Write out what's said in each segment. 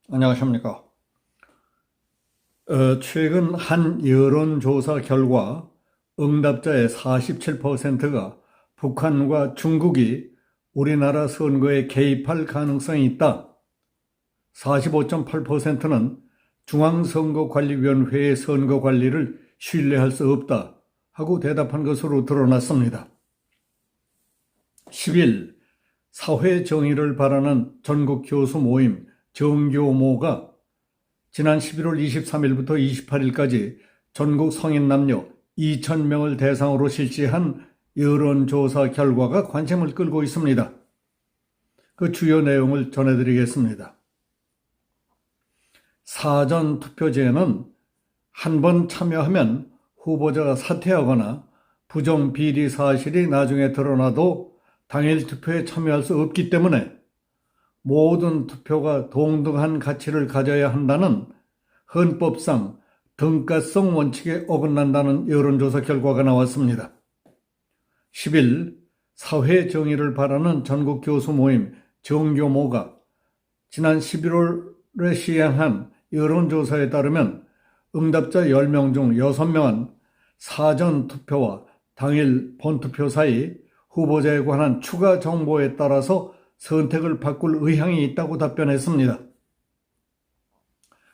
안녕하십니까. 최근 한 여론조사 결과 응답자의 47%가 북한과 중국이 우리나라 선거에 개입할 가능성이 있다. 45.8%는 중앙선거관리위원회의 선거관리를 신뢰할 수 없다 하고 대답한 것으로 드러났습니다. 10일 사회정의를 바라는 전국 교수 모임 정교모가 지난 11월 23일부터 28일까지 전국 성인 남녀 2,000명을 대상으로 실시한 여론조사 결과가 관심을 끌고 있습니다. 그 주요 내용을 전해드리겠습니다. 사전투표제는 한 번 참여하면 후보자가 사퇴하거나 부정비리 사실이 나중에 드러나도 당일 투표에 참여할 수 없기 때문에 모든 투표가 동등한 가치를 가져야 한다는 헌법상 등가성 원칙에 어긋난다는 여론조사 결과가 나왔습니다. 10일 사회정의를 바라는 전국 교수 모임 정교모가 지난 11월에 시행한 여론조사에 따르면 응답자 10명 중 6명은 사전투표와 당일 본투표 사이 후보자에 관한 추가 정보에 따라서 선택을 바꿀 의향이 있다고 답변했습니다.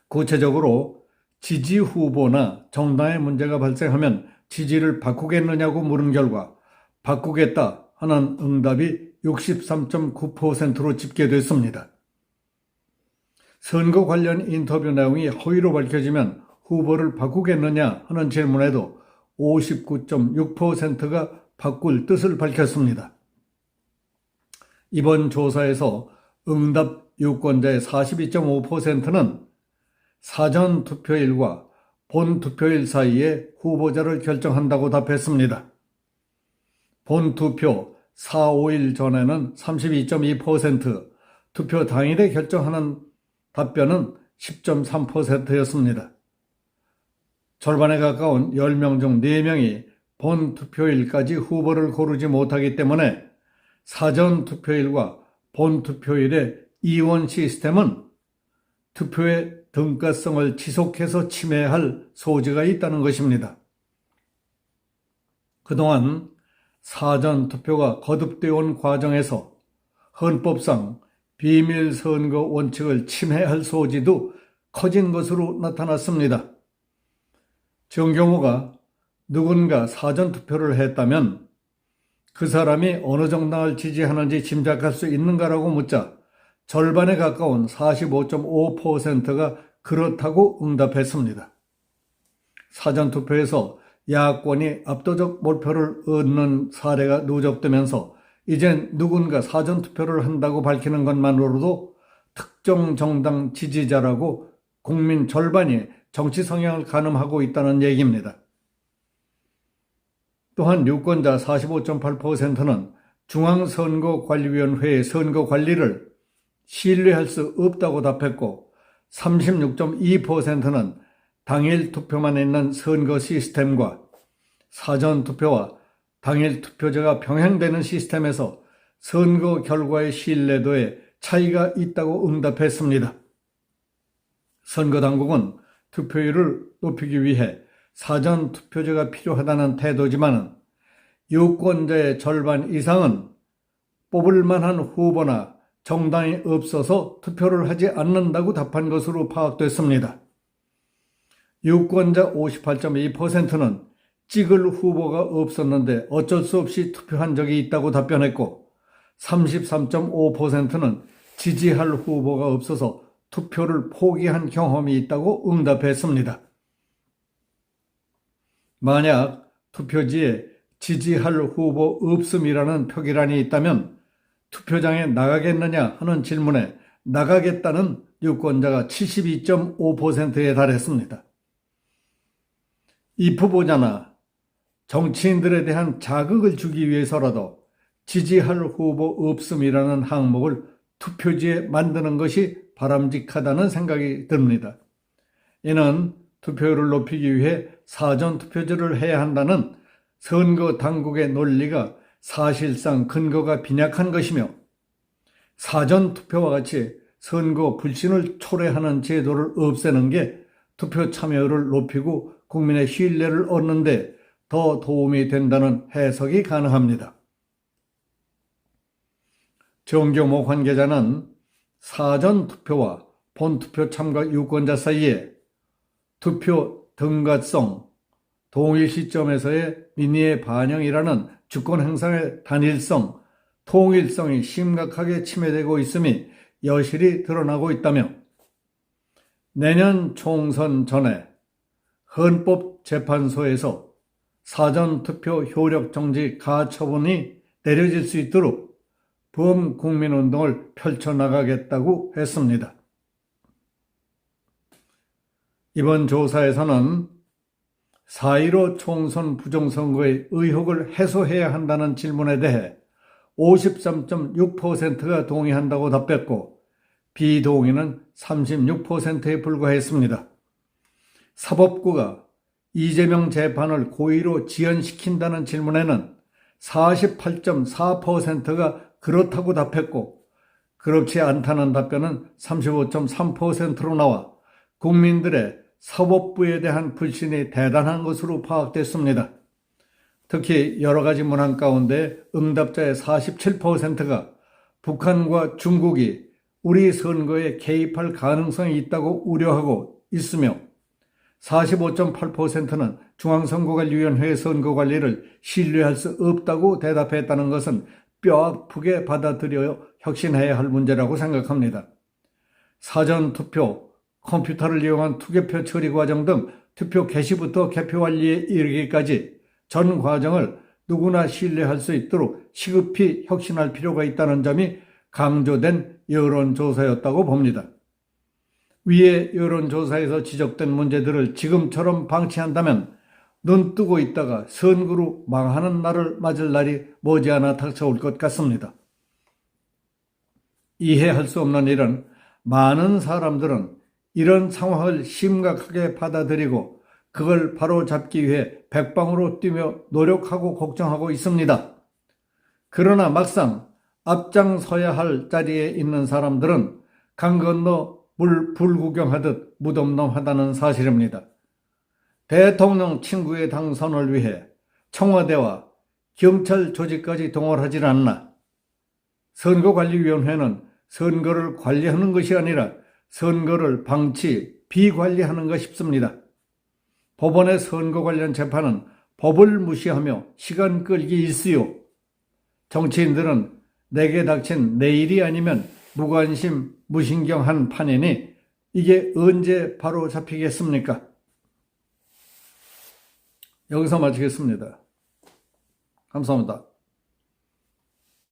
구체적으로 지지 후보나 정당의 문제가 발생하면 지지를 바꾸겠느냐고 물은 결과 바꾸겠다 하는 응답이 63.9%로 집계됐습니다. 선거 관련 인터뷰 내용이 허위로 밝혀지면 후보를 바꾸겠느냐 하는 질문에도 59.6%가 바꿀 뜻을 밝혔습니다. 이번 조사에서 응답 유권자의 42.5%는 사전투표일과 본투표일 사이에 후보자를 결정한다고 답했습니다. 본투표 4, 5일 전에는 32.2%, 투표 당일에 결정하는 답변은 10.3%였습니다. 절반에 가까운 10명 중 4명이 본투표일까지 후보를 고르지 못하기 때문에 사전투표일과 본투표일의 이원 시스템은 투표의 등가성을 지속해서 침해할 소지가 있다는 것입니다. 그동안 사전투표가 거듭되어 온 과정에서 헌법상 비밀선거 원칙을 침해할 소지도 커진 것으로 나타났습니다. 정경호가 누군가 사전투표를 했다면 그 사람이 어느 정당을 지지하는지 짐작할 수 있는가라고 묻자 절반에 가까운 45.5%가 그렇다고 응답했습니다. 사전투표에서 야권이 압도적 몰표를 얻는 사례가 누적되면서 이젠 누군가 사전투표를 한다고 밝히는 것만으로도 특정 정당 지지자라고 국민 절반이 정치 성향을 가늠하고 있다는 얘기입니다. 또한 유권자 45.8%는 중앙선거관리위원회의 선거관리를 신뢰할 수 없다고 답했고 36.2%는 당일 투표만 있는 선거 시스템과 사전투표와 당일 투표제가 병행되는 시스템에서 선거 결과의 신뢰도에 차이가 있다고 응답했습니다. 선거당국은 투표율을 높이기 위해 사전투표제가 필요하다는 태도지만 유권자의 절반 이상은 뽑을 만한 후보나 정당이 없어서 투표를 하지 않는다고 답한 것으로 파악됐습니다. 유권자 58.2%는 찍을 후보가 없었는데 어쩔 수 없이 투표한 적이 있다고 답변했고 33.5%는 지지할 후보가 없어서 투표를 포기한 경험이 있다고 응답했습니다. 만약 투표지에 지지할 후보 없음이라는 표기란이 있다면 투표장에 나가겠느냐 하는 질문에 나가겠다는 유권자가 72.5%에 달했습니다. 이 후보자나 정치인들에 대한 자극을 주기 위해서라도 지지할 후보 없음이라는 항목을 투표지에 만드는 것이 바람직하다는 생각이 듭니다. 이는 투표율을 높이기 위해 사전투표제를 해야 한다는 선거 당국의 논리가 사실상 근거가 빈약한 것이며 사전투표와 같이 선거 불신을 초래하는 제도를 없애는 게 투표 참여율을 높이고 국민의 신뢰를 얻는 데 더 도움이 된다는 해석이 가능합니다. 정경호 관계자는 사전투표와 본투표 참가 유권자 사이에 투표 등가성, 동일 시점에서의 민의의 반영이라는 주권 행사의 단일성, 통일성이 심각하게 침해되고 있음이 여실히 드러나고 있다며 내년 총선 전에 헌법재판소에서 사전투표 효력정지 가처분이 내려질 수 있도록 범국민운동을 펼쳐나가겠다고 했습니다. 이번 조사에서는 4.15 총선 부정선거의 의혹을 해소해야 한다는 질문에 대해 53.6%가 동의한다고 답했고 비동의는 36%에 불과했습니다. 사법부가 이재명 재판을 고의로 지연시킨다는 질문에는 48.4%가 그렇다고 답했고 그렇지 않다는 답변은 35.3%로 나와 국민들의 사법부에 대한 불신이 대단한 것으로 파악됐습니다. 특히 여러 가지 문항 가운데 응답자의 47%가 북한과 중국이 우리 선거에 개입할 가능성이 있다고 우려하고 있으며 45.8%는 중앙선거관리위원회의 선거관리를 신뢰할 수 없다고 대답했다는 것은 뼈아프게 받아들여 혁신해야 할 문제라고 생각합니다. 사전투표, 컴퓨터를 이용한 투개표 처리 과정 등 투표 개시부터 개표 완료에 이르기까지 전 과정을 누구나 신뢰할 수 있도록 시급히 혁신할 필요가 있다는 점이 강조된 여론조사였다고 봅니다. 위의 여론조사에서 지적된 문제들을 지금처럼 방치한다면 눈 뜨고 있다가 선거로 망하는 날을 맞을 날이 머지않아 닥쳐올 것 같습니다. 이해할 수 없는 일은 많은 사람들은 이런 상황을 심각하게 받아들이고 그걸 바로잡기 위해 백방으로 뛰며 노력하고 걱정하고 있습니다. 그러나 막상 앞장서야 할 자리에 있는 사람들은 강 건너 불구경하듯 무덤덤하다는 사실입니다. 대통령 친구의 당선을 위해 청와대와 경찰 조직까지 동원하지 않나. 선거관리위원회는 선거를 관리하는 것이 아니라 선거를 방치, 비관리하는 것 싶습니다. 법원의 선거 관련 재판은 법을 무시하며 시간 끌기 일쑤요. 정치인들은 내게 닥친 내일이 아니면 무관심, 무신경한 판이니 이게 언제 바로 잡히겠습니까? 여기서 마치겠습니다. 감사합니다.